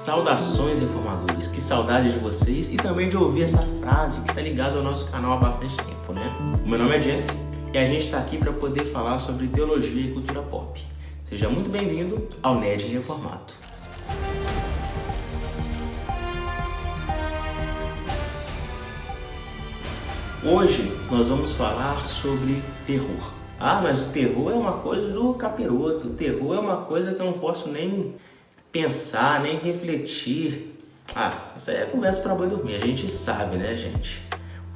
Saudações, reformadores, que saudade de vocês e também de ouvir essa frase que está ligada ao nosso canal há bastante tempo, né? O meu nome é Jeff e a gente está aqui para poder falar sobre teologia e cultura pop. Seja muito bem-vindo ao Nerd Reformado. Hoje nós vamos falar sobre terror. Mas o terror é uma coisa do capiroto, o terror é uma coisa que eu não posso nem pensar, nem refletir. Isso aí é conversa para boi dormir, a gente sabe, né, gente?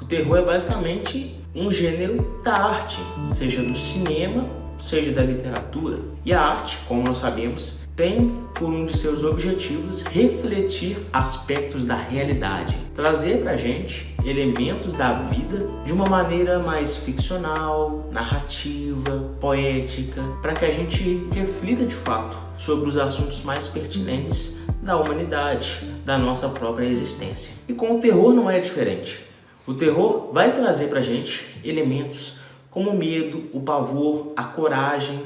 O terror é basicamente um gênero da arte, seja do cinema, seja da literatura. E a arte, como nós sabemos, tem por um de seus objetivos refletir aspectos da realidade, trazer pra gente elementos da vida de uma maneira mais ficcional, narrativa, poética, para que a gente reflita de fato sobre os assuntos mais pertinentes da humanidade, da nossa própria existência. E com o terror não é diferente. O terror vai trazer pra gente elementos como o medo, o pavor, a coragem,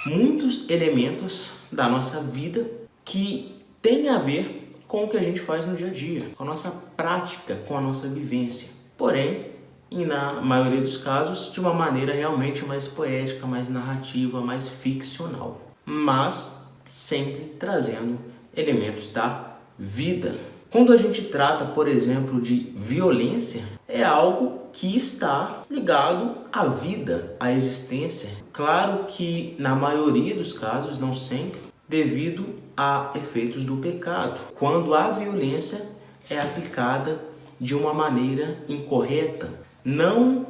muitos elementos da nossa vida que tem a ver com o que a gente faz no dia a dia, com a nossa prática, com a nossa vivência. Porém, e na maioria dos casos, de uma maneira realmente mais poética, mais narrativa, mais ficcional. Mas sempre trazendo elementos da vida. Quando a gente trata, por exemplo, de violência, é algo que está ligado à vida, à existência. Claro que na maioria dos casos, não sempre, devido a efeitos do pecado. Quando a violência é aplicada de uma maneira incorreta, não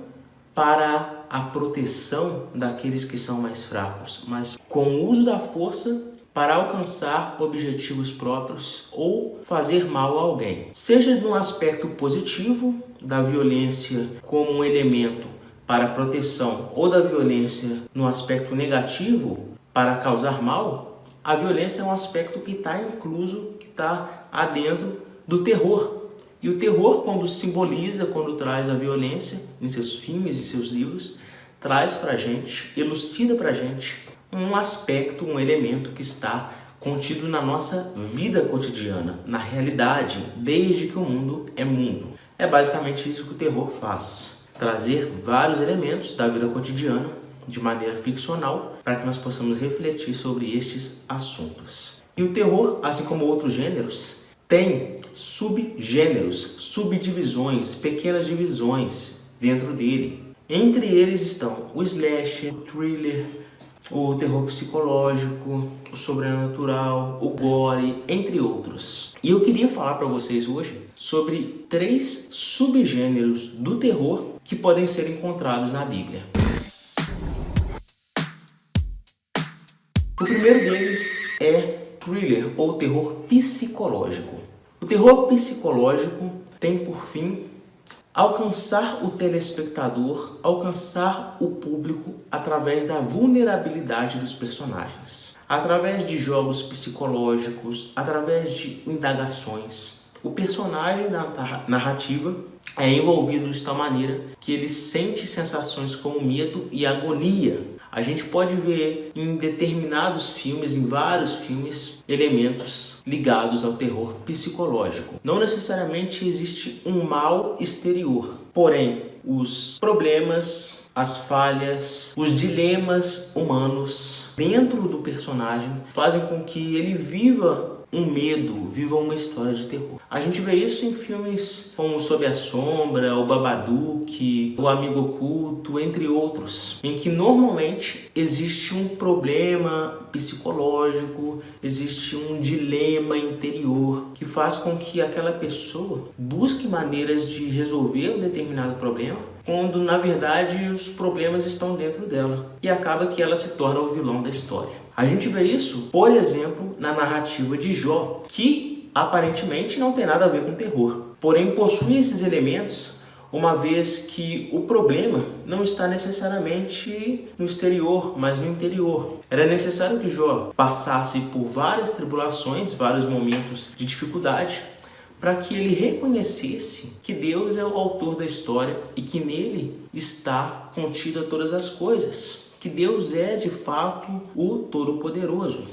para a proteção daqueles que são mais fracos, mas com o uso da força para alcançar objetivos próprios ou fazer mal a alguém. Seja no aspecto positivo da violência como um elemento para proteção ou da violência no aspecto negativo para causar mal, a violência é um aspecto que está incluso, que está adentro do terror. E o terror, quando simboliza, quando traz a violência em seus filmes e seus livros, traz pra gente, elucida pra gente um aspecto, um elemento que está contido na nossa vida cotidiana, na realidade, desde que o mundo é mundo. É basicamente isso que o terror faz, trazer vários elementos da vida cotidiana de maneira ficcional para que nós possamos refletir sobre estes assuntos. E o terror, assim como outros gêneros, tem subgêneros, subdivisões, pequenas divisões dentro dele. Entre eles estão o slasher, o thriller, o terror psicológico, o sobrenatural, o gore, entre outros. E eu queria falar para vocês hoje sobre 3 subgêneros do terror que podem ser encontrados na Bíblia. O primeiro deles é thriller ou terror psicológico. O terror psicológico tem por fim alcançar o telespectador, alcançar o público através da vulnerabilidade dos personagens, através de jogos psicológicos, através de indagações. O personagem da narrativa é envolvido de tal maneira que ele sente sensações como medo e agonia. A gente pode ver em determinados filmes, em vários filmes, elementos ligados ao terror psicológico. Não necessariamente existe um mal exterior, porém, os problemas, as falhas, os dilemas humanos dentro do personagem fazem com que ele viva um medo, viva uma história de terror. A gente vê isso em filmes como Sob a Sombra, O Babadook, O Amigo Oculto, entre outros, em que normalmente existe um problema psicológico, existe um dilema interior que faz com que aquela pessoa busque maneiras de resolver um determinado problema, quando na verdade os problemas estão dentro dela e acaba que ela se torna o vilão da história. A gente vê isso, por exemplo, na narrativa de Jó, que aparentemente não tem nada a ver com terror, porém possui esses elementos, uma vez que o problema não está necessariamente no exterior, mas no interior. Era necessário que Jó passasse por várias tribulações, vários momentos de dificuldade, para que ele reconhecesse que Deus é o autor da história e que nele está contida todas as coisas. que Deus é de fato o Todo-Poderoso.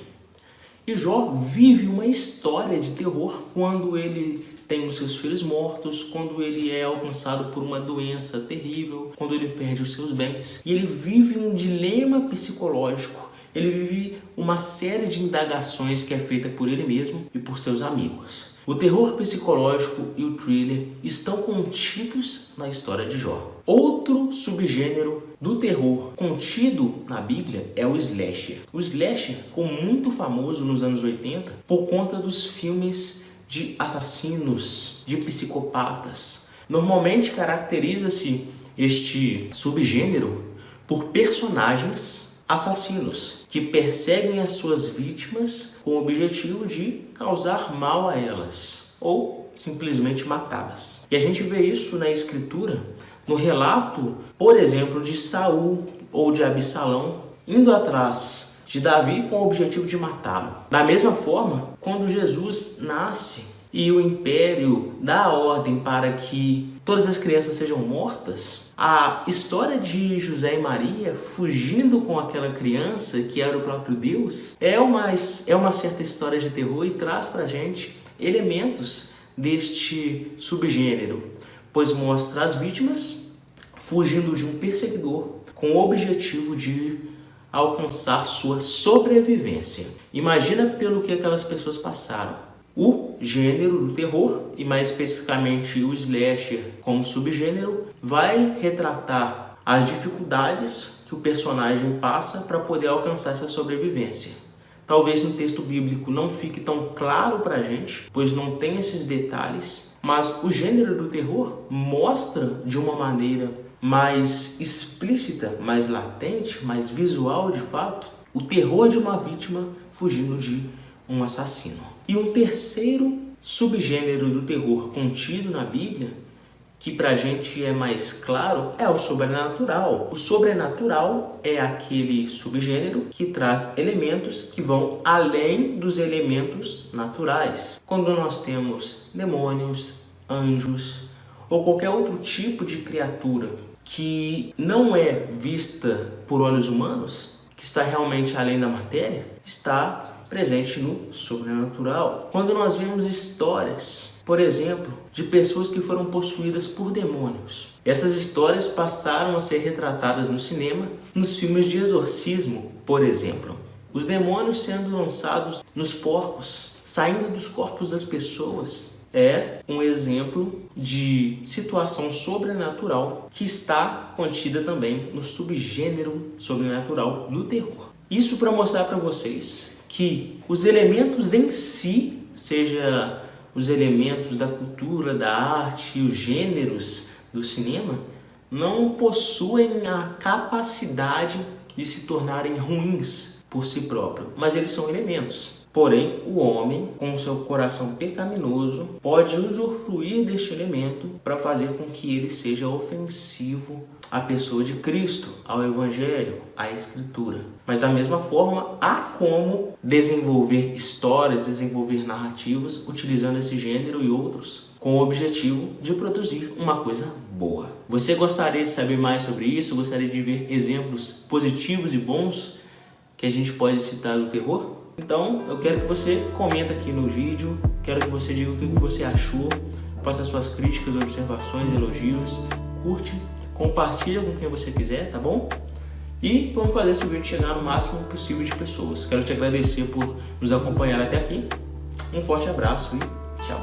E Jó vive uma história de terror quando ele tem os seus filhos mortos, quando ele é alcançado por uma doença terrível, quando ele perde os seus bens. E ele vive um dilema psicológico, ele vive uma série de indagações que é feita por ele mesmo e por seus amigos. O terror psicológico e o thriller estão contidos na história de Jó. Outro subgênero do terror contido na Bíblia é o slasher. O slasher ficou muito famoso nos anos 80 por conta dos filmes de assassinos, de psicopatas. Normalmente caracteriza-se este subgênero por personagens assassinos que perseguem as suas vítimas com o objetivo de causar mal a elas ou simplesmente matá-las. E a gente vê isso na escritura, no relato, por exemplo, de Saul ou de Absalão indo atrás de Davi com o objetivo de matá-lo. Da mesma forma, quando Jesus nasce e o império dá a ordem para que todas as crianças sejam mortas, a história de José e Maria fugindo com aquela criança que era o próprio Deus é uma certa história de terror e traz para a gente elementos deste subgênero, pois mostra as vítimas fugindo de um perseguidor com o objetivo de alcançar sua sobrevivência. Imagina pelo que aquelas pessoas passaram. O gênero do terror, e mais especificamente o slasher como subgênero, vai retratar as dificuldades que o personagem passa para poder alcançar essa sobrevivência. Talvez no texto bíblico não fique tão claro para a gente, pois não tem esses detalhes, mas o gênero do terror mostra de uma maneira mais explícita, mais latente, mais visual de fato, o terror de uma vítima fugindo de um assassino. E um terceiro subgênero do terror contido na Bíblia, que pra gente é mais claro, é o sobrenatural. O sobrenatural é aquele subgênero que traz elementos que vão além dos elementos naturais. Quando nós temos demônios, anjos ou qualquer outro tipo de criatura que não é vista por olhos humanos, que está realmente além da matéria, está presente no sobrenatural. Quando nós vemos histórias, por exemplo, de pessoas que foram possuídas por demônios, essas histórias passaram a ser retratadas no cinema, nos filmes de exorcismo, por exemplo. Os demônios sendo lançados nos porcos, saindo dos corpos das pessoas, é um exemplo de situação sobrenatural que está contida também no subgênero sobrenatural do terror. Isso para mostrar para vocês que os elementos em si, seja os elementos da cultura, da arte e os gêneros do cinema, não possuem a capacidade de se tornarem ruins por si próprio, mas eles são elementos. Porém, o homem, com seu coração pecaminoso, pode usufruir deste elemento para fazer com que ele seja ofensivo à pessoa de Cristo, ao Evangelho, à Escritura. Mas da mesma forma, há como desenvolver histórias, desenvolver narrativas, utilizando esse gênero e outros, com o objetivo de produzir uma coisa boa. Você gostaria de saber mais sobre isso? Gostaria de ver exemplos positivos e bons que a gente pode citar do terror? Então, eu quero que você comenta aqui no vídeo, quero que você diga o que você achou, faça suas críticas, observações, elogios, curte, compartilha com quem você quiser, tá bom? E vamos fazer esse vídeo chegar no máximo possível de pessoas. Quero te agradecer por nos acompanhar até aqui. Um forte abraço e tchau!